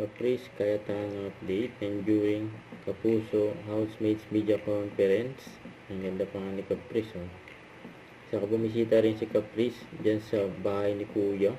Caprice Cayetano update and during Kapuso Housemates Media Conference. Ang ganda pa nga ni Caprice, oh. Saka bumisita rin si Caprice dyan sa bahay ni Kuya.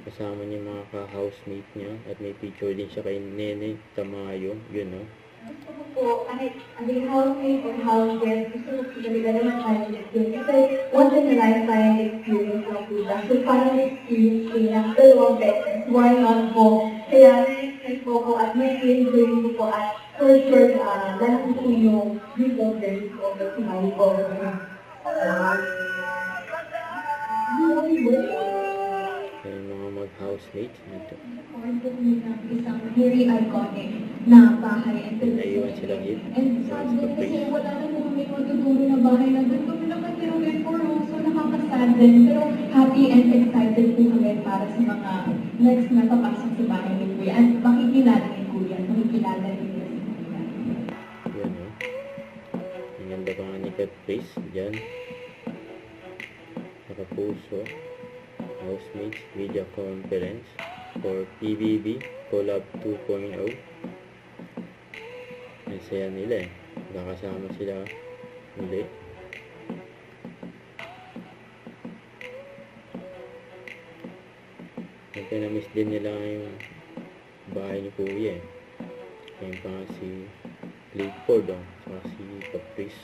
Kasama niya mga ka-housemate niya. At may picture din siya kay Nene Tamayo. Yun, oh. Gusto ko po, kahit ang housemate or houseguest, gusto ko po talaga naman challenge experience. Kasi once in a lifetime experience lang po siya. So parang experience ko ng dalawang beses. Why not po? Kaya na-expect po ko at may enjoy ko po at for sure, lalaki po yung real friends ko na sumali po. Kaya mga mag-housemate nito. Or po ng isang very iconic na bahay. Naiwan silang hit. And sabi ko kasi wala na po kami matuturo na bahay na doon kami nakatira for home. So nakakasad din. Pero happy and excited po kami para sa mga next na papasok sa bahay ni Kuya. At makikilala ni Kuya. Makikilala ni Kuya si Kuya. Yan, oh. Ang ganda pa nga ni Caprice dyan. Nakapuso Housemates Media Conference for PBB Collab 2.0. Ang saya nila, eh. Nakasama sila ulit. At na-miss din nila yung bahay ni Kuya, eh. Ayun pa nga si Clifford, oh. Saka si Caprice.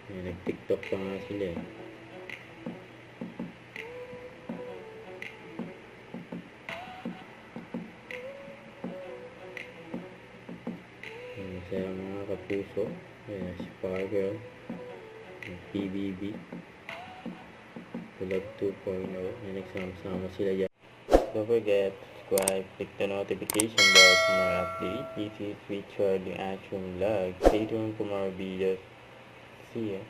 Nag-TikTok pa nga sila, eh. Sa mga kapuso, ayan, si Fargirl, PBB, Collab 2.0, na nagsama-sama sila dyan. Don't forget to subscribe, click the notification bell for more updates. This is Richard the Action Vlog. Stay tuned for more videos. See ya.